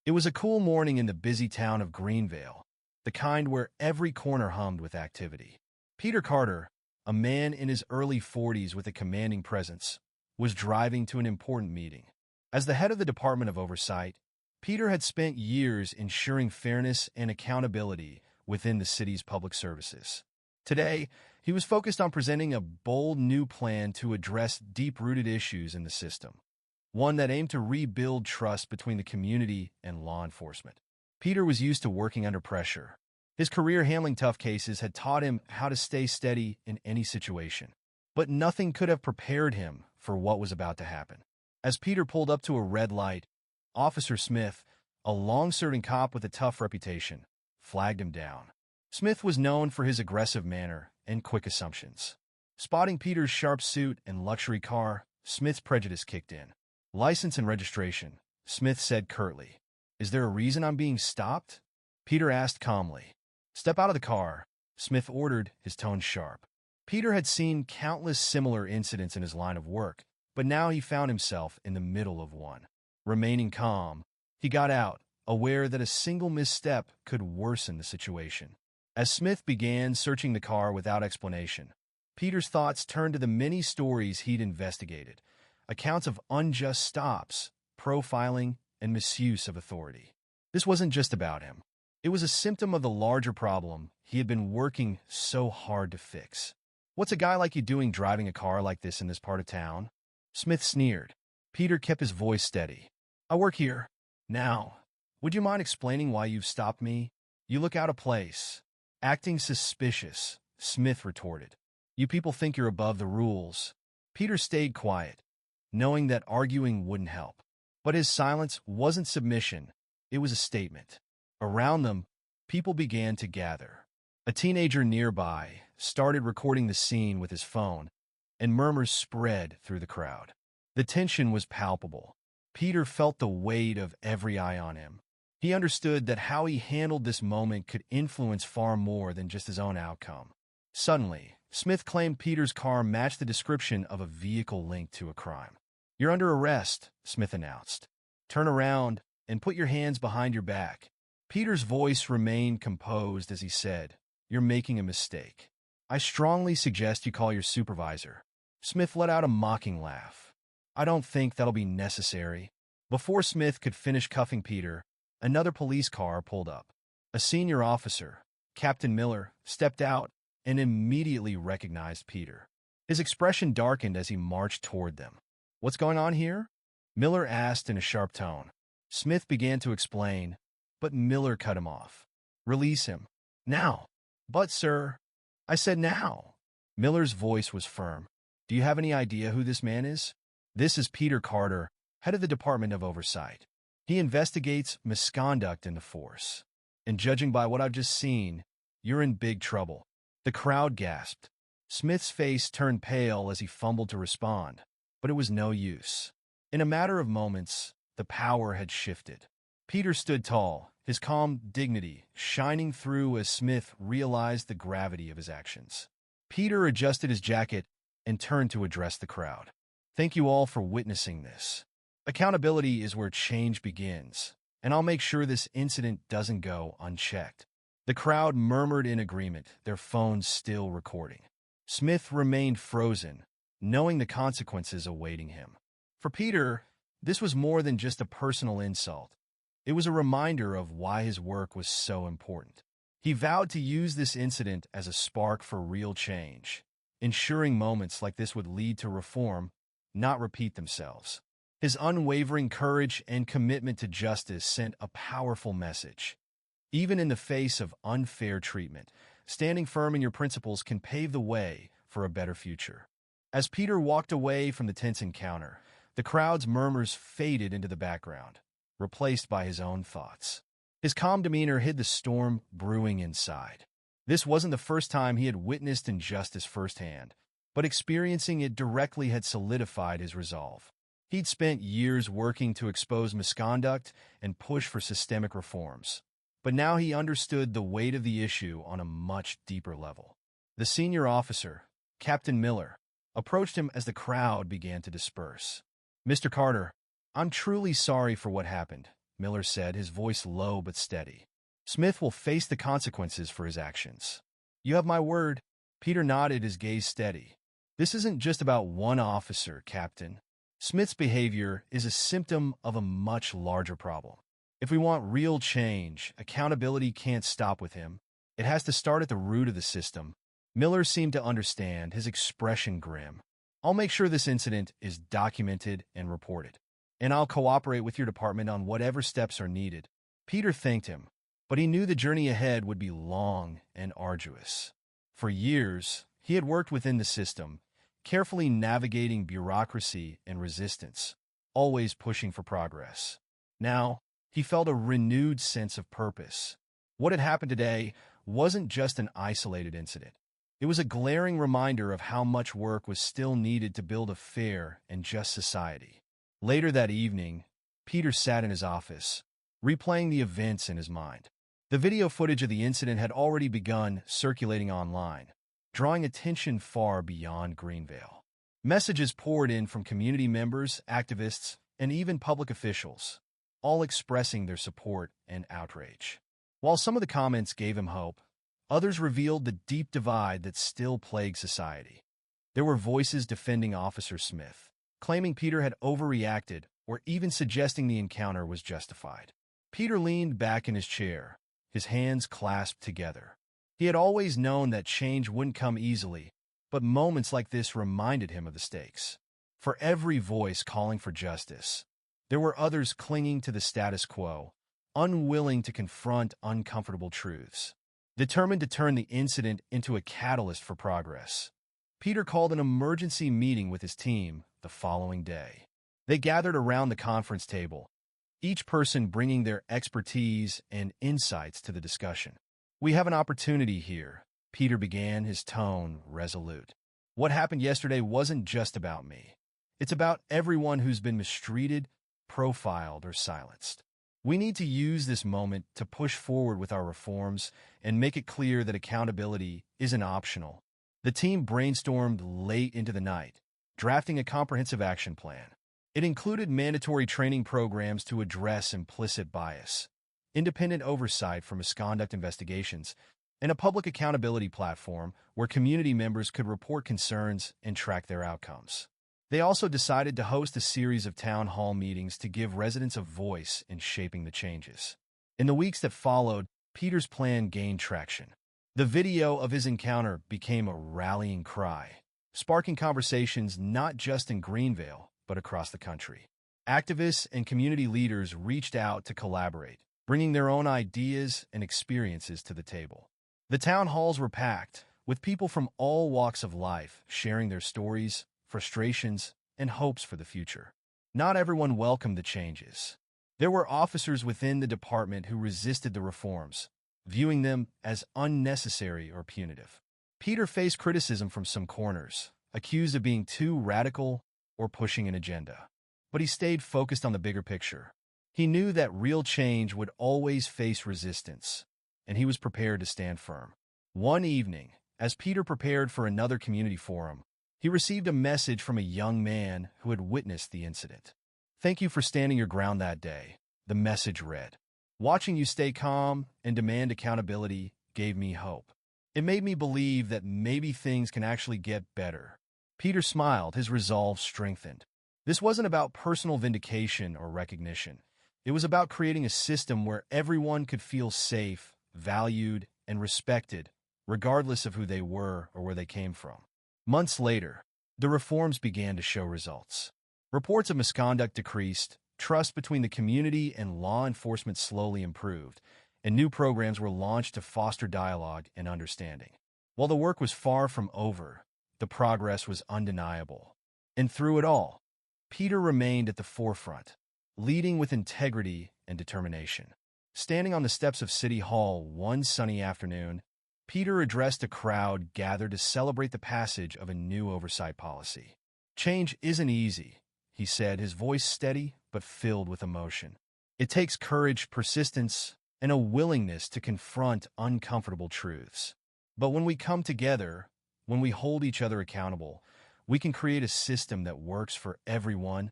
It was a cool morning in the busy town of Greenvale, the kind where every corner hummed with activity. Peter Carter, a man in his early 40s with a commanding presence, was driving to an important meeting. As the head of the Department of Oversight, Peter had spent years ensuring fairness and accountability within the city's public services. Today, he was focused on presenting a bold new plan to address deep-rooted issues in the system, one that aimed to rebuild trust between the community and law enforcement. Peter was used to working under pressure. His career handling tough cases had taught him how to stay steady in any situation. But nothing could have prepared him for what was about to happen. As Peter pulled up to a red light, Officer Smith, a long-serving cop with a tough reputation, flagged him down. Smith was known for his aggressive manner and quick assumptions. Spotting Peter's sharp suit and luxury car, Smith's prejudice kicked in. "License and registration," Smith said curtly. "Is there a reason I'm being stopped?" Peter asked calmly. "Step out of the car," Smith ordered, his tone sharp. Peter had seen countless similar incidents in his line of work, but now he found himself in the middle of one. Remaining calm, he got out, aware that a single misstep could worsen the situation. As Smith began searching the car without explanation, Peter's thoughts turned to the many stories he'd investigated, accounts of unjust stops, profiling, and misuse of authority. This wasn't just about him. It was a symptom of the larger problem he had been working so hard to fix. "What's a guy like you doing driving a car like this in this part of town?" Smith sneered. Peter kept his voice steady. "I work here. Now, would you mind explaining why you've stopped me? You look out of place." "Acting suspicious," Smith retorted. "You people think you're above the rules." Peter stayed quiet, knowing that arguing wouldn't help. But his silence wasn't submission, it was a statement. Around them, people began to gather. A teenager nearby started recording the scene with his phone, and murmurs spread through the crowd. The tension was palpable. Peter felt the weight of every eye on him. He understood that how he handled this moment could influence far more than just his own outcome. Suddenly, Smith claimed Peter's car matched the description of a vehicle linked to a crime. "You're under arrest," Smith announced. "Turn around and put your hands behind your back." Peter's voice remained composed as he said, "You're making a mistake. I strongly suggest you call your supervisor." Smith let out a mocking laugh. "I don't think that'll be necessary." Before Smith could finish cuffing Peter, another police car pulled up. A senior officer, Captain Miller, stepped out and immediately recognized Peter. His expression darkened as he marched toward them. "What's going on here?" Miller asked in a sharp tone. Smith began to explain, but Miller cut him off. "Release him. Now." "But, sir," "I said now." Miller's voice was firm. "Do you have any idea who this man is?" "This is Peter Carter, head of the Department of Oversight. He investigates misconduct in the force. And judging by what I've just seen, you're in big trouble." The crowd gasped. Smith's face turned pale as he fumbled to respond, but it was no use. In a matter of moments, the power had shifted. Peter stood tall, his calm dignity shining through as Smith realized the gravity of his actions. Peter adjusted his jacket and turned to address the crowd. "Thank you all for witnessing this. Accountability is where change begins, and I'll make sure this incident doesn't go unchecked." The crowd murmured in agreement, their phones still recording. Smith remained frozen, knowing the consequences awaiting him. For Peter, this was more than just a personal insult. It was a reminder of why his work was so important. He vowed to use this incident as a spark for real change, ensuring moments like this would lead to reform, not repeat themselves. His unwavering courage and commitment to justice sent a powerful message. Even in the face of unfair treatment, standing firm in your principles can pave the way for a better future. As Peter walked away from the tense encounter, the crowd's murmurs faded into the background, replaced by his own thoughts. His calm demeanor hid the storm brewing inside. This wasn't the first time he had witnessed injustice firsthand, but experiencing it directly had solidified his resolve. He'd spent years working to expose misconduct and push for systemic reforms. But now he understood the weight of the issue on a much deeper level. The senior officer, Captain Miller, approached him as the crowd began to disperse. "Mr. Carter, I'm truly sorry for what happened," Miller said, his voice low but steady. Smith will face the consequences for his actions. You have my word. Peter nodded, his gaze steady. This isn't just about one officer, Captain. Smith's behavior is a symptom of a much larger problem. If we want real change, accountability can't stop with him. It has to start at the root of the system. Miller seemed to understand, his expression grim. I'll make sure this incident is documented and reported. And I'll cooperate with your department on whatever steps are needed. Peter thanked him, but he knew the journey ahead would be long and arduous. For years, he had worked within the system, carefully navigating bureaucracy and resistance, always pushing for progress. Now, he felt a renewed sense of purpose. What had happened today wasn't just an isolated incident. It was a glaring reminder of how much work was still needed to build a fair and just society. Later that evening, Peter sat in his office, replaying the events in his mind. The video footage of the incident had already begun circulating online, drawing attention far beyond Greenvale. Messages poured in from community members, activists, and even public officials, all expressing their support and outrage. While some of the comments gave him hope, others revealed the deep divide that still plagued society. There were voices defending Officer Smith, claiming Peter had overreacted or even suggesting the encounter was justified. Peter leaned back in his chair, his hands clasped together. He had always known that change wouldn't come easily, but moments like this reminded him of the stakes. For every voice calling for justice, there were others clinging to the status quo, unwilling to confront uncomfortable truths. Determined to turn the incident into a catalyst for progress, Peter called an emergency meeting with his team the following day. They gathered around the conference table, each person bringing their expertise and insights to the discussion. We have an opportunity here, Peter began, his tone resolute. What happened yesterday wasn't just about me. It's about everyone who's been mistreated, profiled, or silenced. We need to use this moment to push forward with our reforms and make it clear that accountability isn't optional. The team brainstormed late into the night, drafting a comprehensive action plan. It included mandatory training programs to address implicit bias, independent oversight for misconduct investigations, and a public accountability platform where community members could report concerns and track their outcomes. They also decided to host a series of town hall meetings to give residents a voice in shaping the changes. In the weeks that followed, Peter's plan gained traction. The video of his encounter became a rallying cry, sparking conversations not just in Greenvale, but across the country. Activists and community leaders reached out to collaborate, bringing their own ideas and experiences to the table. The town halls were packed, with people from all walks of life sharing their stories, frustrations, and hopes for the future. Not everyone welcomed the changes. There were officers within the department who resisted the reforms, viewing them as unnecessary or punitive. Peter faced criticism from some corners, accused of being too radical or pushing an agenda. But he stayed focused on the bigger picture. He knew that real change would always face resistance, and he was prepared to stand firm. One evening, as Peter prepared for another community forum, he received a message from a young man who had witnessed the incident. "Thank you for standing your ground that day," the message read. "Watching you stay calm and demand accountability gave me hope. It made me believe that maybe things can actually get better." Peter smiled, his resolve strengthened. This wasn't about personal vindication or recognition. It was about creating a system where everyone could feel safe, valued, and respected, regardless of who they were or where they came from. Months later, the reforms began to show results. Reports of misconduct decreased, trust between the community and law enforcement slowly improved, and new programs were launched to foster dialogue and understanding. While the work was far from over, the progress was undeniable. And through it all, Peter remained at the forefront, leading with integrity and determination. Standing on the steps of City Hall one sunny afternoon, Peter addressed a crowd gathered to celebrate the passage of a new oversight policy. "Change isn't easy," he said, his voice steady but filled with emotion. "It takes courage, persistence, and a willingness to confront uncomfortable truths. But when we come together, when we hold each other accountable, we can create a system that works for everyone